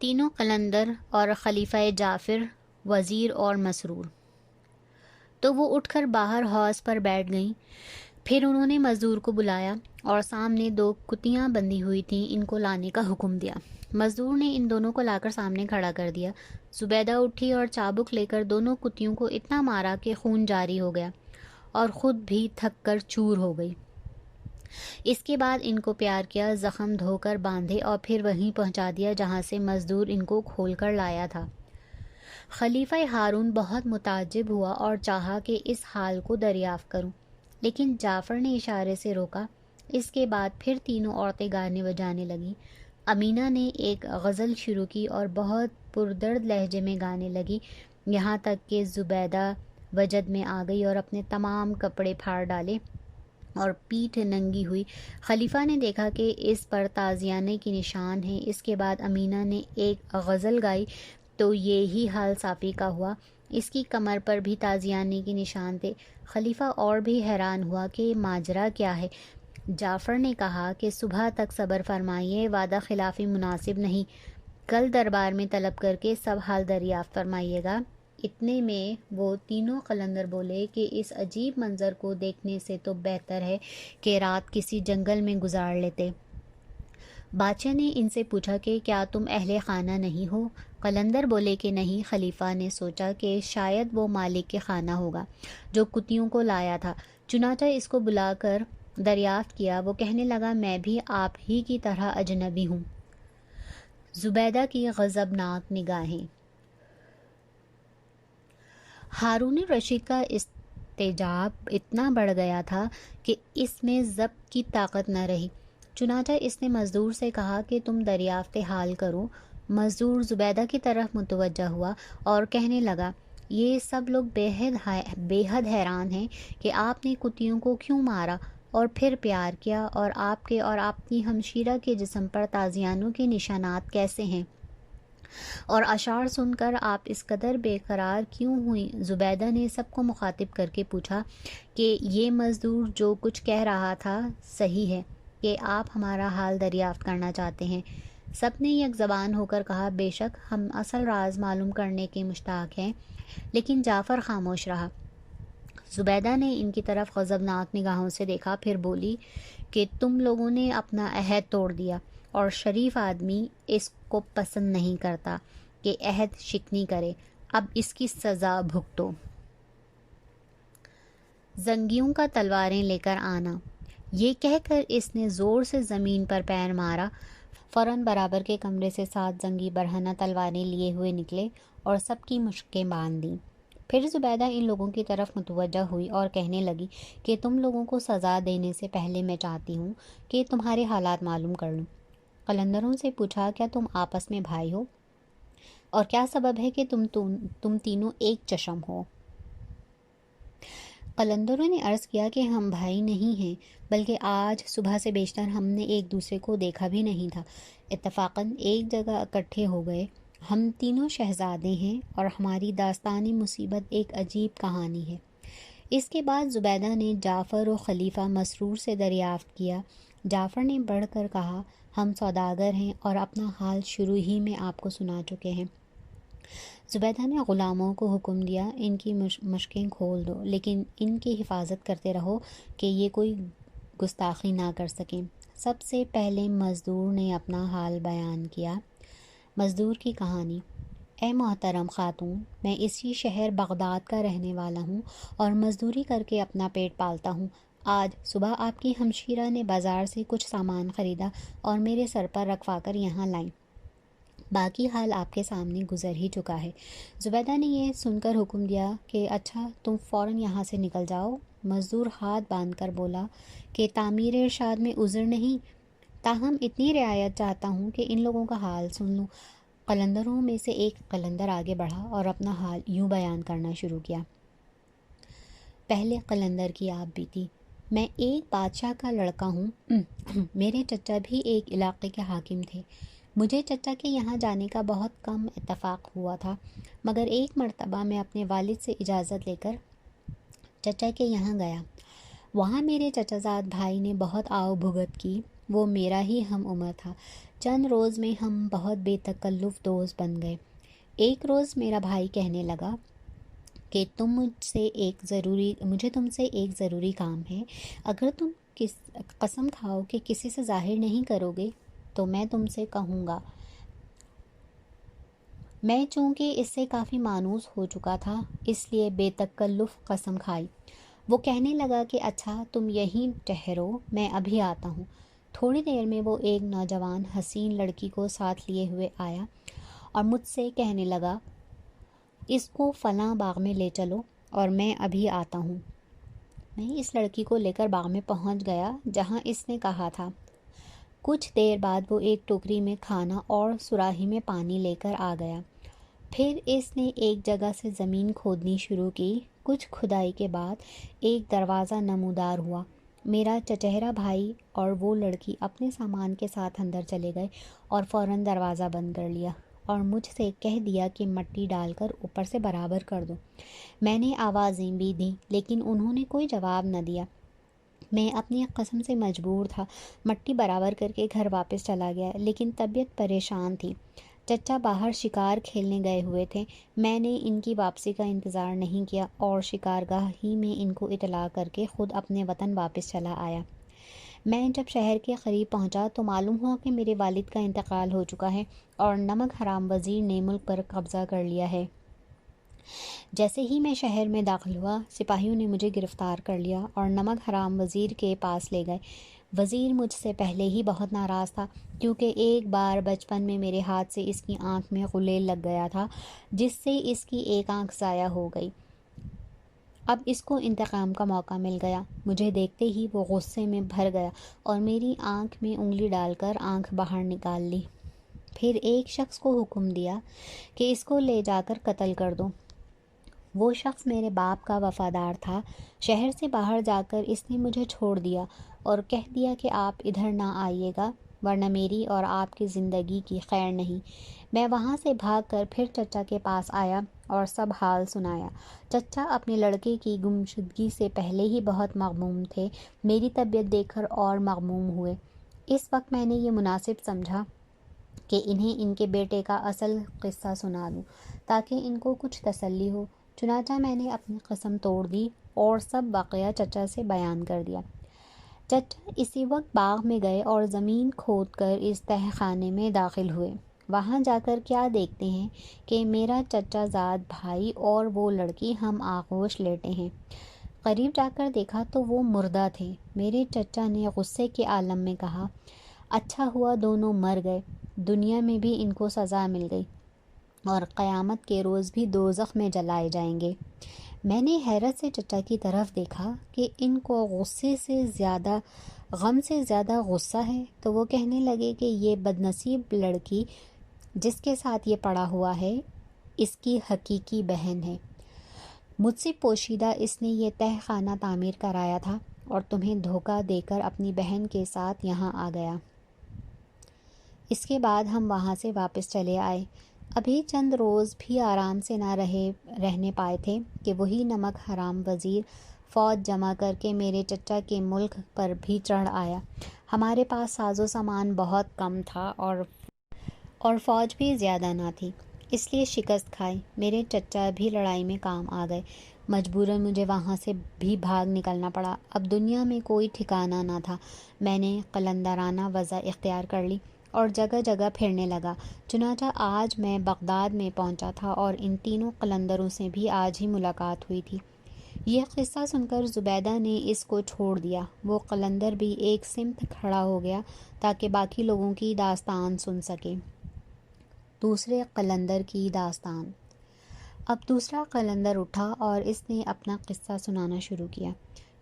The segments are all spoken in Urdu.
تینوں قلندر اور خلیفہ جعفر، وزیر اور مسرور۔ تو وہ اٹھ کر باہر حوض پر بیٹھ گئیں۔ پھر انہوں نے مزدور کو بلایا اور سامنے 2 کتیاں بندھی ہوئی تھیں، ان کو لانے کا حکم دیا۔ مزدور نے ان دونوں کو لا کر سامنے کھڑا کر دیا۔ زبیدہ اٹھی اور چابک لے کر دونوں کتیوں کو اتنا مارا کہ خون جاری ہو گیا اور خود بھی تھک کر چور ہو گئی۔ اس کے بعد ان کو پیار کیا، زخم دھو کر باندھے اور پھر وہیں پہنچا دیا جہاں سے مزدور ان کو کھول کر لایا تھا۔ خلیفہ ہارون بہت متعجب ہوا اور چاہا کہ اس حال کو دریافت کروں، لیکن جعفر نے اشارے سے روکا۔ اس کے بعد پھر تینوں عورتیں گانے بجانے لگیں۔ امینہ نے ایک غزل شروع کی اور بہت پردرد لہجے میں گانے لگی، یہاں تک کہ زبیدہ وجد میں آ گئی اور اپنے تمام کپڑے پھاڑ ڈالے اور پیٹھ ننگی ہوئی۔ خلیفہ نے دیکھا کہ اس پر تازیانے کی نشان ہیں۔ اس کے بعد امینہ نے ایک غزل گائی تو یہی حال صافی کا ہوا، اس کی کمر پر بھی تازیانے کے نشان تھے۔ خلیفہ اور بھی حیران ہوا کہ ماجرا کیا ہے۔ جعفر نے کہا کہ صبح تک صبر فرمائیے، وعدہ خلافی مناسب نہیں، کل دربار میں طلب کر کے سب حال دریافت فرمائیے گا۔ اتنے میں وہ تینوں قلندر بولے کہ اس عجیب منظر کو دیکھنے سے تو بہتر ہے کہ رات کسی جنگل میں گزار لیتے۔ بادشاہ نے ان سے پوچھا کہ کیا تم اہل خانہ نہیں ہو؟ قلندر بولے کہ نہیں۔ خلیفہ نے سوچا کہ شاید وہ مالک کے خانہ ہوگا جو کتیوں کو لایا تھا، چنانچہ اس کو بلا کر دریافت کیا۔ وہ کہنے لگا میں بھی آپ ہی کی طرح اجنبی ہوں۔ زبیدہ کی غضبناک نگاہیں۔ ہارون رشید کا استعجاب اتنا بڑھ گیا تھا کہ اس میں ضبط کی طاقت نہ رہی، چنانچہ اس نے مزدور سے کہا کہ تم دریافت حال کرو۔ مزدور زبیدہ کی طرف متوجہ ہوا اور کہنے لگا یہ سب لوگ بے حد حیران ہیں کہ آپ نے کتیوں کو کیوں مارا اور پھر پیار کیا، اور آپ کے اور اپنی ہمشیرہ کے جسم پر تازیانوں کے نشانات کیسے ہیں، اور اشعار سن کر آپ اس قدر بے قرار کیوں ہوئیں؟ زبیدہ نے سب کو مخاطب کر کے پوچھا کہ یہ مزدور جو کچھ کہہ رہا تھا صحیح ہے کہ آپ ہمارا حال دریافت کرنا چاہتے ہیں؟ سب نے یک زبان ہو کر کہا بے شک، ہم اصل راز معلوم کرنے کے مشتاق ہیں۔ لیکن جعفر خاموش رہا۔ زبیدہ نے ان کی طرف غضبناک نگاہوں سے دیکھا، پھر بولی کہ تم لوگوں نے اپنا عہد توڑ دیا، اور شریف آدمی اس کو پسند نہیں کرتا کہ عہد شکنی کرے، اب اس کی سزا بھگتو۔ زنگیوں کا تلواریں لے کر آنا۔ یہ کہہ کر اس نے زور سے زمین پر پیر مارا۔ فوراً برابر کے کمرے سے 7 زنگی برہنہ تلواریں لیے ہوئے نکلے اور سب کی مشقیں باندھ دیں۔ پھر زبیدہ ان لوگوں کی طرف متوجہ ہوئی اور کہنے لگی کہ تم لوگوں کو سزا دینے سے پہلے میں چاہتی ہوں کہ تمہارے حالات معلوم کر لوں۔ قلندروں سے پوچھا کیا تم آپس میں بھائی ہو، اور کیا سبب ہے کہ تم تینوں ایک چشم ہو؟ قلندروں نے عرض کیا کہ ہم بھائی نہیں ہیں، بلکہ آج صبح سے بیشتر ہم نے ایک دوسرے کو دیکھا بھی نہیں تھا، اتفاقاً ایک جگہ اکٹھے ہو گئے۔ ہم تینوں شہزادے ہیں اور ہماری داستانی مصیبت ایک عجیب کہانی ہے۔ اس کے بعد زبیدہ نے جعفر و خلیفہ مسرور سے دریافت کیا۔ جعفر نے بڑھ کر کہا ہم سوداگر ہیں اور اپنا حال شروع ہی میں آپ کو سنا چکے ہیں۔ زبیدہ نے غلاموں کو حکم دیا ان کی مشقیں کھول دو، لیکن ان کی حفاظت کرتے رہو کہ یہ کوئی گستاخی نہ کر سکیں۔ سب سے پہلے مزدور نے اپنا حال بیان کیا۔ مزدور کی کہانی۔ اے محترم خاتون، میں اسی شہر بغداد کا رہنے والا ہوں اور مزدوری کر کے اپنا پیٹ پالتا ہوں۔ آج صبح آپ کی ہمشیرہ نے بازار سے کچھ سامان خریدا اور میرے سر پر رکھوا کر یہاں لائیں۔ باقی حال آپ کے سامنے گزر ہی چکا ہے۔ زبیدہ نے یہ سن کر حکم دیا کہ اچھا، تم فوراً یہاں سے نکل جاؤ۔ مزدور ہاتھ باندھ کر بولا کہ تعمیر ارشاد میں عذر نہیں، تاہم اتنی رعایت چاہتا ہوں کہ ان لوگوں کا حال سن لوں۔ قلندروں میں سے ایک قلندر آگے بڑھا اور اپنا حال یوں بیان کرنا شروع کیا۔ پہلے قلندر کی آپ بیتی۔ میں ایک بادشاہ کا لڑکا ہوں۔ میرے چچا بھی ایک علاقے کے حاکم تھے۔ مجھے چچا کے یہاں جانے کا بہت کم اتفاق ہوا تھا، مگر ایک مرتبہ میں اپنے والد سے اجازت لے کر چچا کے یہاں گیا۔ وہاں میرے چچا زاد بھائی نے بہت آؤ بھگت کی۔ وہ میرا ہی ہم عمر تھا، چند روز میں ہم بہت بے تکلف دوست بن گئے۔ ایک روز میرا بھائی کہنے لگا کہ مجھے تم سے ایک ضروری کام ہے۔ اگر تم قسم کھاؤ کہ کسی سے ظاہر نہیں کرو گے تو میں تم سے کہوں گا۔ میں چونکہ اس سے کافی مانوس ہو چکا تھا اس لیے بے تکلف قسم کھائی۔ وہ کہنے لگا کہ اچھا تم یہیں ٹھہرو، میں ابھی آتا ہوں۔ تھوڑی دیر میں وہ ایک نوجوان حسین لڑکی کو ساتھ لیے ہوئے آیا اور مجھ سے کہنے لگا اس کو فلاں باغ میں لے چلو اور میں ابھی آتا ہوں۔ میں اس لڑکی کو لے کر باغ میں پہنچ گیا جہاں اس نے کہا تھا۔ کچھ دیر بعد وہ ایک ٹوکری میں کھانا اور سراہی میں پانی لے کر آ گیا۔ پھر اس نے ایک جگہ سے زمین کھودنی شروع کی۔ کچھ کھدائی کے بعد ایک دروازہ نمودار ہوا۔ میرا چچہرا بھائی اور وہ لڑکی اپنے سامان کے ساتھ اندر چلے گئے اور فوراً دروازہ بند کر لیا اور مجھ سے کہہ دیا کہ مٹی ڈال کر اوپر سے برابر کر دو۔ میں نے آوازیں بھی دیں لیکن انہوں نے کوئی جواب نہ دیا۔ میں اپنی قسم سے مجبور تھا، مٹی برابر کر کے گھر واپس چلا گیا، لیکن طبیعت پریشان تھی۔ چچا باہر شکار کھیلنے گئے ہوئے تھے۔ میں نے ان کی واپسی کا انتظار نہیں کیا اور شکارگاہ ہی میں ان کو اطلاع کر کے خود اپنے وطن واپس چلا آیا۔ میں جب شہر کے قریب پہنچا تو معلوم ہوا کہ میرے والد کا انتقال ہو چکا ہے اور نمک حرام وزیر نے ملک پر قبضہ کر لیا ہے۔ جیسے ہی میں شہر میں داخل ہوا، سپاہیوں نے مجھے گرفتار کر لیا اور نمک حرام وزیر کے پاس لے گئے۔ وزیر مجھ سے پہلے ہی بہت ناراض تھا کیونکہ ایک بار بچپن میں میرے ہاتھ سے اس کی آنکھ میں غلیل لگ گیا تھا جس سے اس کی ایک آنکھ ضائع ہو گئی۔ اب اس کو انتقام کا موقع مل گیا۔ مجھے دیکھتے ہی وہ غصے میں بھر گیا اور میری آنکھ میں انگلی ڈال کر آنکھ باہر نکال لی۔ پھر ایک شخص کو حکم دیا کہ اس کو لے جا کر قتل کر دو۔ وہ شخص میرے باپ کا وفادار تھا۔ شہر سے باہر جا کر اس نے مجھے چھوڑ دیا اور کہہ دیا کہ آپ ادھر نہ آئیے گا ورنہ میری اور آپ کی زندگی کی خیر نہیں۔ میں وہاں سے بھاگ کر پھر چچا کے پاس آیا اور سب حال سنایا۔ چچا اپنے لڑکے کی گمشدگی سے پہلے ہی بہت مغموم تھے، میری طبیعت دیکھ کر اور مغموم ہوئے۔ اس وقت میں نے یہ مناسب سمجھا کہ انہیں ان کے بیٹے کا اصل قصہ سنا دوں تاکہ ان کو کچھ تسلی ہو۔ چنانچہ میں نے اپنی قسم توڑ دی اور سب واقعہ چچا سے بیان کر دیا۔ چچا اسی وقت باغ میں گئے اور زمین کھود کر اس تہہ خانے میں داخل ہوئے۔ وہاں جا کر کیا دیکھتے ہیں کہ میرا چچا زاد بھائی اور وہ لڑکی ہم آغوش لیٹے ہیں۔ قریب جا کر دیکھا تو وہ مردہ تھے۔ میرے چچا نے غصے کے عالم میں کہا، اچھا ہوا دونوں مر گئے، دنیا میں بھی ان کو سزا مل گئی اور قیامت کے روز بھی دوزخ میں جلائے جائیں گے۔ میں نے حیرت سے چچا کی طرف دیکھا کہ ان کو غم سے زیادہ غصہ ہے، تو وہ کہنے لگے کہ یہ بدنصیب لڑکی جس کے ساتھ یہ پڑا ہوا ہے اس کی حقیقی بہن ہے۔ مجھ سے پوشیدہ اس نے یہ تہہ خانہ تعمیر کرایا تھا اور تمہیں دھوکہ دے کر اپنی بہن کے ساتھ یہاں آ گیا۔ اس کے بعد ہم وہاں سے واپس چلے آئے۔ ابھی چند روز بھی آرام سے نہ رہنے پائے تھے کہ وہی نمک حرام وزیر فوج جمع کر کے میرے چچا کے ملک پر بھی چڑھ آیا۔ ہمارے پاس ساز و سامان بہت کم تھا اور فوج بھی زیادہ نہ تھی، اس لیے شکست کھائی۔ میرے چچا بھی لڑائی میں کام آ گئے۔ مجبوراً مجھے وہاں سے بھی بھاگ نکلنا پڑا۔ اب دنیا میں کوئی ٹھکانہ نہ تھا۔ میں نے قلندرانہ وضع اختیار کر لی اور جگہ جگہ پھرنے لگا۔ چنانچہ آج میں بغداد میں پہنچا تھا اور ان تینوں قلندروں سے بھی آج ہی ملاقات ہوئی تھی۔ یہ قصہ سن کر زبیدہ نے اس کو چھوڑ دیا۔ وہ قلندر بھی ایک سمت کھڑا ہو گیا تاکہ باقی لوگوں کی داستان سن سکے۔ دوسرے قلندر کی داستان۔ اب دوسرا قلندر اٹھا اور اس نے اپنا قصہ سنانا شروع کیا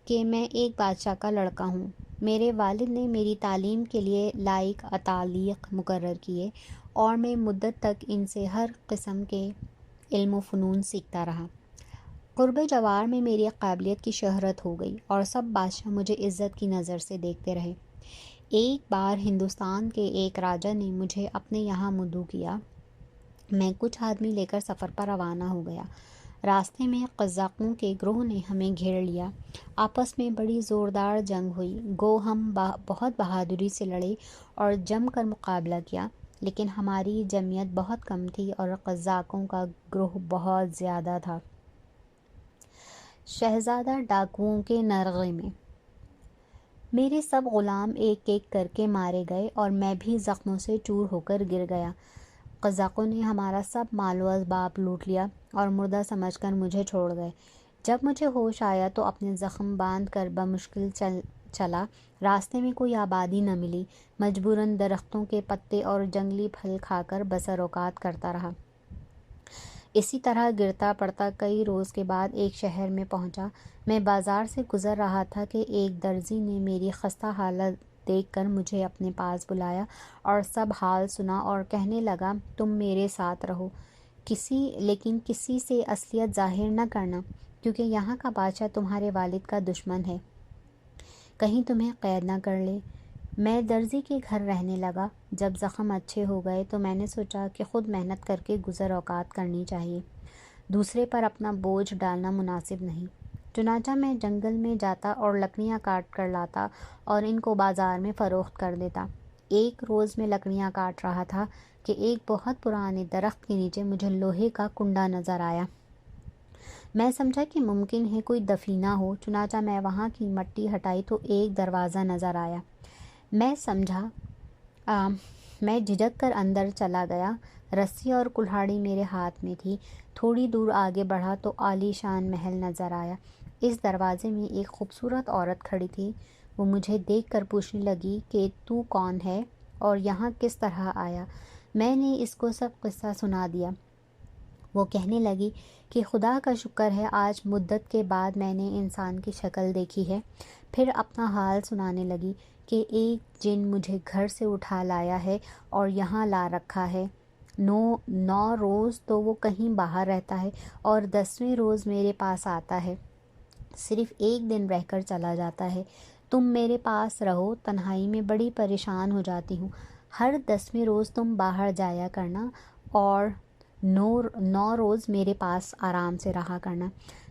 کہ میں ایک بادشاہ کا لڑکا ہوں۔ میرے والد نے میری تعلیم کے لیے لائق اتالیق مقرر کیے اور میں مدت تک ان سے ہر قسم کے علم و فنون سیکھتا رہا۔ قرب جوار میں میری قابلیت کی شہرت ہو گئی اور سب بادشاہ مجھے عزت کی نظر سے دیکھتے رہے۔ ایک بار ہندوستان کے ایک راجا نے مجھے اپنے یہاں مدعو کیا۔ میں کچھ آدمی لے کر سفر پر روانہ ہو گیا۔ راستے میں قزاقوں کے گروہ نے ہمیں گھیر لیا۔ آپس میں بڑی زوردار جنگ ہوئی، گو ہم بہت بہادری سے لڑے اور جم کر مقابلہ کیا، لیکن ہماری جمعیت بہت کم تھی اور قزاقوں کا گروہ بہت زیادہ تھا۔ شہزادہ ڈاکوؤں کے نرغے میں۔ میرے سب غلام ایک ایک کر کے مارے گئے اور میں بھی زخموں سے چور ہو کر گر گیا۔ قزاقوں نے ہمارا سب مال و اسباب لوٹ لیا اور مردہ سمجھ کر مجھے چھوڑ گئے۔ جب مجھے ہوش آیا تو اپنے زخم باندھ کر بمشکل چلا۔ راستے میں کوئی آبادی نہ ملی، مجبوراً درختوں کے پتے اور جنگلی پھل کھا کر بسر اوقات کرتا رہا۔ اسی طرح گرتا پڑتا کئی روز کے بعد ایک شہر میں پہنچا۔ میں بازار سے گزر رہا تھا کہ ایک درزی نے میری خستہ حالت دیکھ کر مجھے اپنے پاس بلایا اور سب حال سنا اور کہنے لگا، تم میرے ساتھ رہو، لیکن کسی سے اصلیت ظاہر نہ کرنا، کیونکہ یہاں کا بادشاہ تمہارے والد کا دشمن ہے، کہیں تمہیں قید نہ کر لے۔ میں درزی کے گھر رہنے لگا۔ جب زخم اچھے ہو گئے تو میں نے سوچا کہ خود محنت کر کے گزر اوقات کرنی چاہیے، دوسرے پر اپنا بوجھ ڈالنا مناسب نہیں۔ چنانچہ میں جنگل میں جاتا اور لکڑیاں کاٹ کر لاتا اور ان کو بازار میں فروخت کر دیتا۔ ایک روز میں لکڑیاں کاٹ رہا تھا کہ ایک بہت پرانے درخت کے نیچے مجھے لوہے کا کنڈا نظر آیا۔ میں سمجھا کہ ممکن ہے کوئی دفینہ ہو، چنانچہ میں وہاں کی مٹی ہٹائی تو ایک دروازہ نظر آیا۔ میں جھجک کر اندر چلا گیا۔ رسی اور کلہاڑی میرے ہاتھ میں تھی۔ تھوڑی دور آگے بڑھا تو عالی شان محل نظر آیا۔ اس دروازے میں ایک خوبصورت عورت کھڑی تھی۔ وہ مجھے دیکھ کر پوچھنے لگی کہ تو کون ہے اور یہاں کس طرح آیا؟ میں نے اس کو سب قصہ سنا دیا۔ وہ کہنے لگی کہ خدا کا شکر ہے آج مدت کے بعد میں نے انسان کی شکل دیکھی ہے۔ پھر اپنا حال سنانے لگی کہ ایک جن مجھے گھر سے اٹھا لایا ہے اور یہاں لا رکھا ہے۔ 9 روز تو وہ کہیں باہر رہتا ہے اور 10ویں روز میرے پاس آتا ہے، صرف ایک دن رہ کر چلا جاتا ہے۔ تم میرے پاس رہو، تنہائی میں بڑی پریشان ہو جاتی ہوں۔ ہر 10ویں روز تم باہر جایا کرنا اور 9 روز میرے پاس آرام سے رہا کرنا،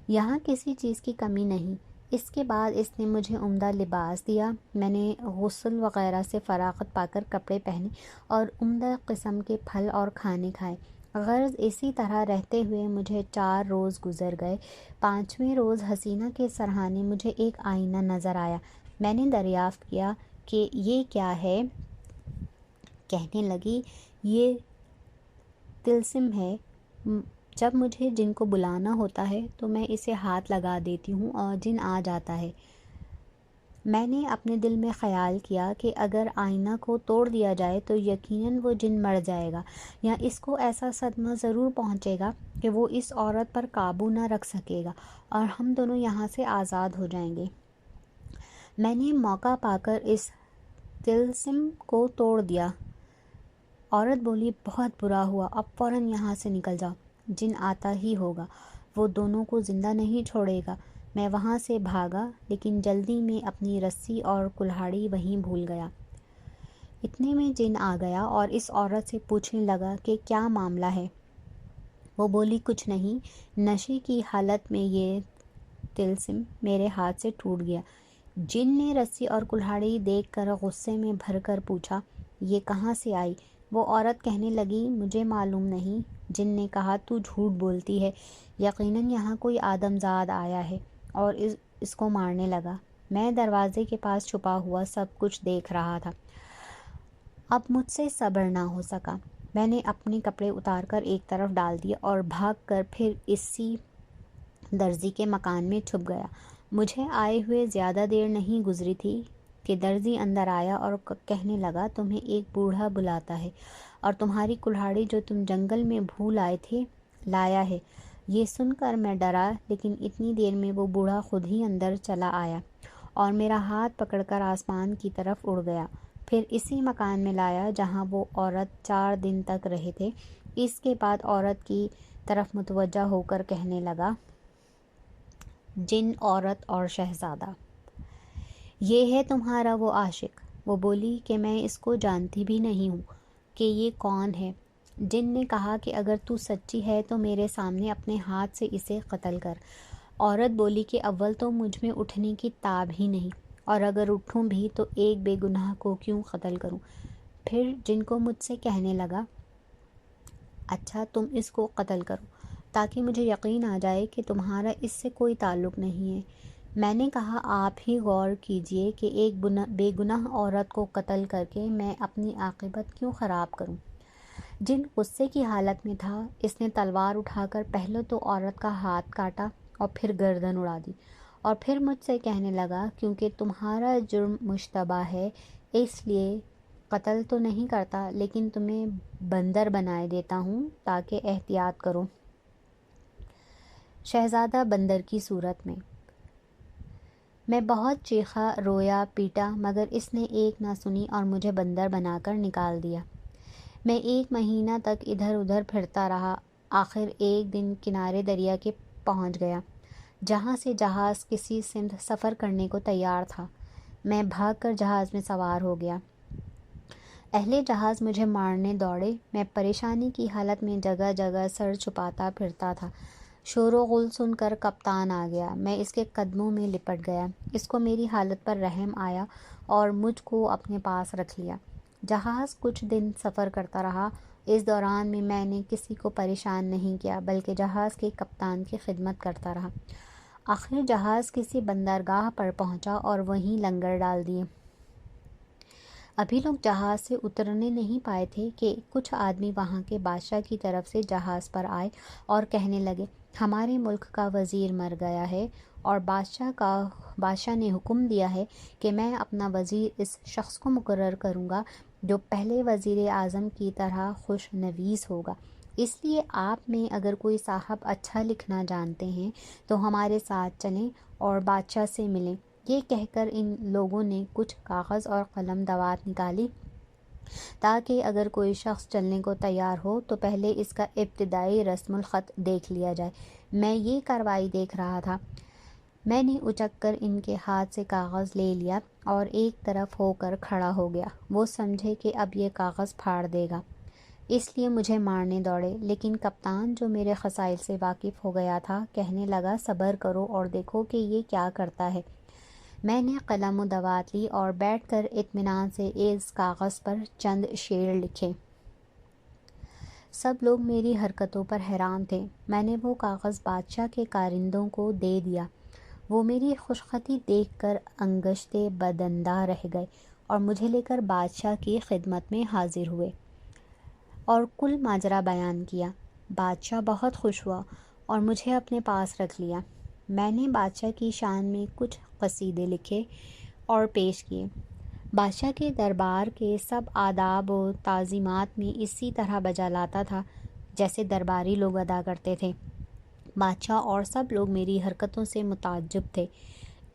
یہاں کسی چیز کی کمی نہیں۔ اس کے بعد اس نے مجھے عمدہ لباس دیا۔ میں نے غسل وغیرہ سے فراغت پا کر کپڑے پہنے اور عمدہ قسم کے پھل اور کھانے کھائے۔ غرض اسی طرح رہتے ہوئے مجھے 4 روز گزر گئے۔ 5ویں روز حسینہ کے سرہانے مجھے ایک آئینہ نظر آیا۔ میں نے دریافت کیا کہ یہ کیا ہے؟ کہنے لگی، یہ طلسم ہے، جب مجھے جن کو بلانا ہوتا ہے تو میں اسے ہاتھ لگا دیتی ہوں اور جن آ جاتا ہے۔ میں نے اپنے دل میں خیال کیا کہ اگر آئینہ کو توڑ دیا جائے تو یقیناً وہ جن مر جائے گا، یا اس کو ایسا صدمہ ضرور پہنچے گا کہ وہ اس عورت پر قابو نہ رکھ سکے گا اور ہم دونوں یہاں سے آزاد ہو جائیں گے۔ میں نے موقع پا کر اس طلسم کو توڑ دیا۔ عورت بولی، بہت برا ہوا، اب فوراً یہاں سے نکل جاؤ، جن آتا ہی ہوگا، وہ دونوں کو زندہ نہیں چھوڑے گا۔ میں وہاں سے بھاگا، لیکن جلدی میں اپنی رسی اور کلہاڑی وہیں بھول گیا۔ اتنے میں جن آ گیا اور اس عورت سے پوچھنے لگا کہ کیا معاملہ ہے۔ وہ بولی، کچھ نہیں، نشے کی حالت میں یہ طلسم میرے ہاتھ سے ٹوٹ گیا۔ جن نے رسی اور کلہاڑی دیکھ کر غصے میں بھر کر پوچھا، یہ کہاں سے آئی؟ وہ عورت کہنے لگی، مجھے معلوم نہیں۔ جن نے کہا، تو جھوٹ بولتی ہے، یقیناً یہاں کوئی آدم زاد آیا ہے، اور اس کو مارنے لگا۔ میں دروازے کے پاس چھپا ہوا سب کچھ دیکھ رہا تھا۔ اب مجھ سے صبر نہ ہو سکا۔ میں نے اپنے کپڑے اتار کر ایک طرف ڈال دیے اور بھاگ کر پھر اسی درزی کے مکان میں چھپ گیا۔ مجھے آئے ہوئے زیادہ دیر نہیں گزری تھی کہ درزی اندر آیا اور کہنے لگا، تمہیں ایک بوڑھا بلاتا ہے اور تمہاری کلہاڑی جو تم جنگل میں بھول آئے تھے لایا ہے۔ یہ سن کر میں ڈرا، لیکن اتنی دیر میں وہ بوڑھا خود ہی اندر چلا آیا اور میرا ہاتھ پکڑ کر آسمان کی طرف اڑ گیا، پھر اسی مکان میں لایا جہاں وہ عورت 4 دن تک رہے تھے۔ اس کے بعد عورت کی طرف متوجہ ہو کر کہنے لگا، جن، عورت اور شہزادہ، یہ ہے تمہارا وہ عاشق۔ وہ بولی کہ میں اس کو جانتی بھی نہیں ہوں کہ یہ کون ہے۔ جن نے کہا کہ اگر تو سچی ہے تو میرے سامنے اپنے ہاتھ سے اسے قتل کر۔ عورت بولی کہ اول تو مجھ میں اٹھنے کی تاب ہی نہیں، اور اگر اٹھوں بھی تو ایک بے گناہ کو کیوں قتل کروں؟ پھر جن کو مجھ سے کہنے لگا، اچھا تم اس کو قتل کرو تاکہ مجھے یقین آ جائے کہ تمہارا اس سے کوئی تعلق نہیں ہے۔ میں نے کہا، آپ ہی غور کیجئے کہ ایک بے گناہ عورت کو قتل کر کے میں اپنی عاقبت کیوں خراب کروں؟ جن غصے کی حالت میں تھا، اس نے تلوار اٹھا کر پہلے تو عورت کا ہاتھ کاٹا اور پھر گردن اڑا دی، اور پھر مجھ سے کہنے لگا، کیونکہ تمہارا جرم مشتبہ ہے اس لیے قتل تو نہیں کرتا، لیکن تمہیں بندر بنائے دیتا ہوں تاکہ احتیاط کرو۔ شہزادہ بندر کی صورت میں۔ میں بہت چیخا، رویا، پیٹا، مگر اس نے ایک نہ سنی اور مجھے بندر بنا کر نکال دیا۔ میں 1 مہینہ تک ادھر ادھر پھرتا رہا، آخر ایک دن کنارے دریا کے پہنچ گیا، جہاں سے جہاز کسی سمت سفر کرنے کو تیار تھا۔ میں بھاگ کر جہاز میں سوار ہو گیا۔ اہلِ جہاز مجھے مارنے دوڑے۔ میں پریشانی کی حالت میں جگہ جگہ سر چھپاتا پھرتا تھا۔ شور و غل سن کر کپتان آ گیا۔ میں اس کے قدموں میں لپٹ گیا۔ اس کو میری حالت پر رحم آیا اور مجھ کو اپنے پاس رکھ لیا۔ جہاز کچھ دن سفر کرتا رہا۔ اس دوران میں نے کسی کو پریشان نہیں کیا، بلکہ جہاز کے کپتان کی خدمت کرتا رہا۔ آخر جہاز کسی بندرگاہ پر پہنچا اور وہیں لنگر ڈال دیے۔ ابھی لوگ جہاز سے اترنے نہیں پائے تھے کہ کچھ آدمی وہاں کے بادشاہ کی طرف سے جہاز پر آئے اور کہنے لگے، ہمارے ملک کا وزیر مر گیا ہے اور بادشاہ نے حکم دیا ہے کہ میں اپنا وزیر اس شخص کو مقرر کروں گا جو پہلے وزیر اعظم کی طرح خوش نویس ہوگا۔ اس لیے آپ میں اگر کوئی صاحب اچھا لکھنا جانتے ہیں تو ہمارے ساتھ چلیں اور بادشاہ سے ملیں۔ یہ کہہ کر ان لوگوں نے کچھ کاغذ اور قلم دوات نکالی تاکہ اگر کوئی شخص چلنے کو تیار ہو تو پہلے اس کا ابتدائی رسم الخط دیکھ لیا جائے۔ میں یہ کارروائی دیکھ رہا تھا۔ میں نے اچک کر ان کے ہاتھ سے کاغذ لے لیا اور ایک طرف ہو کر کھڑا ہو گیا۔ وہ سمجھے کہ اب یہ کاغذ پھاڑ دے گا، اس لیے مجھے مارنے دوڑے، لیکن کپتان جو میرے خصائل سے واقف ہو گیا تھا کہنے لگا، صبر کرو اور دیکھو کہ یہ کیا کرتا ہے۔ میں نے قلم و دوات لی اور بیٹھ کر اطمینان سے اس کاغذ پر چند شعر لکھے۔ سب لوگ میری حرکتوں پر حیران تھے۔ میں نے وہ کاغذ بادشاہ کے کارندوں کو دے دیا۔ وہ میری خوشخطی دیکھ کر انگشتے بدندہ رہ گئے اور مجھے لے کر بادشاہ کی خدمت میں حاضر ہوئے اور کل ماجرا بیان کیا۔ بادشاہ بہت خوش ہوا اور مجھے اپنے پاس رکھ لیا۔ میں نے بادشاہ کی شان میں کچھ قصیدے لکھے اور پیش کیے۔ بادشاہ کے دربار کے سب آداب و تعظیمات میں اسی طرح بجا لاتا تھا جیسے درباری لوگ ادا کرتے تھے۔ بادشاہ اور سب لوگ میری حرکتوں سے متعجب تھے۔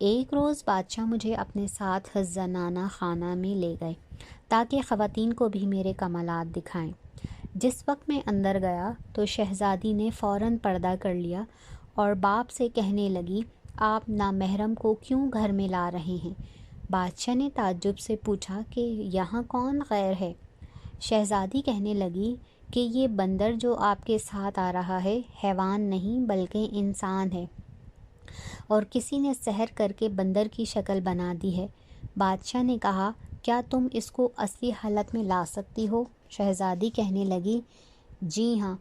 ایک روز بادشاہ مجھے اپنے ساتھ زنانہ خانہ میں لے گئے تاکہ خواتین کو بھی میرے کمالات دکھائیں۔ جس وقت میں اندر گیا تو شہزادی نے فوراً پردہ کر لیا اور باپ سے کہنے لگی، آپ نامحرم کو کیوں گھر میں لا رہے ہیں؟ بادشاہ نے تعجب سے پوچھا کہ یہاں کون غیر ہے؟ شہزادی کہنے لگی کہ یہ بندر جو آپ کے ساتھ آ رہا ہے حیوان نہیں بلکہ انسان ہے، اور کسی نے سحر کر کے بندر کی شکل بنا دی ہے۔ بادشاہ نے کہا، کیا تم اس کو اصلی حالت میں لا سکتی ہو؟ شہزادی کہنے لگی، جی ہاں۔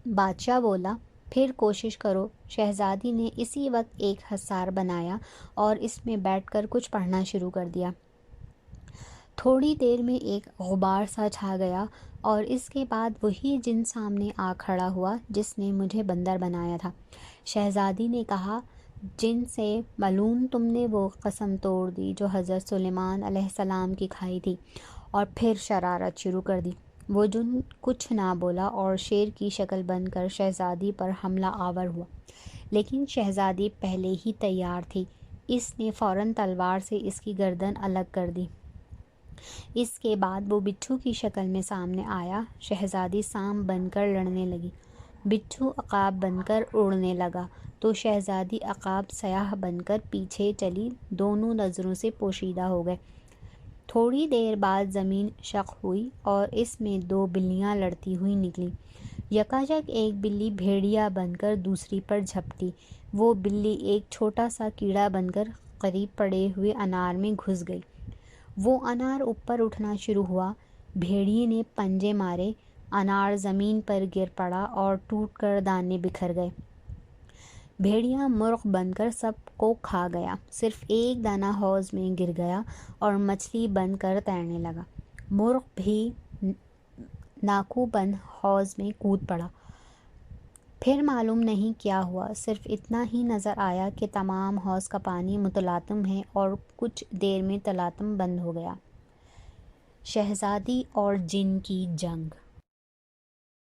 بادشاہ بولا، پھر کوشش کرو۔ شہزادی نے اسی وقت ایک حصار بنایا اور اس میں بیٹھ کر کچھ پڑھنا شروع کر دیا۔ تھوڑی دیر میں ایک غبار سا چھا گیا اور اس کے بعد وہی جن سامنے آ کھڑا ہوا جس نے مجھے بندر بنایا تھا۔ شہزادی نے کہا، جن سے ملعون تم نے وہ قسم توڑ دی جو حضرت سلیمان علیہ السلام کی کھائی تھی، اور پھر شرارت شروع کر دی۔ وہ جن کچھ نہ بولا اور شیر کی شکل بن کر شہزادی پر حملہ آور ہوا، لیکن شہزادی پہلے ہی تیار تھی۔ اس نے فوراً تلوار سے اس کی گردن الگ کر دی۔ اس کے بعد وہ بچھو کی شکل میں سامنے آیا۔ شہزادی سانپ بن کر لڑنے لگی، بچھو عقاب بن کر اڑنے لگا تو شہزادی عقاب سیاہ بن کر پیچھے چلی، دونوں نظروں سے پوشیدہ ہو گئے۔ تھوڑی دیر بعد زمین شق ہوئی اور اس میں 2 بلیاں لڑتی ہوئی نکلیں۔ یکایک ایک بلی بھیڑیا بن کر دوسری پر جھپٹی۔ وہ بلی ایک چھوٹا سا کیڑا بن کر قریب پڑے ہوئے انار میں گھس گئی۔ وہ انار اوپر اٹھنا شروع ہوا۔ بھیڑیے نے پنجے مارے، انار زمین پر گر پڑا اور ٹوٹ کر دانے بکھر گئے۔ بھیڑیا مرغ بن کر سب کو کھا گیا، صرف ایک دانہ حوض میں گر گیا اور مچھلی بن کر تیرنے لگا۔ مرغ بھی ناکو بن حوض میں کود پڑا۔ پھر معلوم نہیں کیا ہوا، صرف اتنا ہی نظر آیا کہ تمام حوض کا پانی متلاطم ہے اور کچھ دیر میں تلاطم بند ہو گیا۔ شہزادی اور جن کی جنگ۔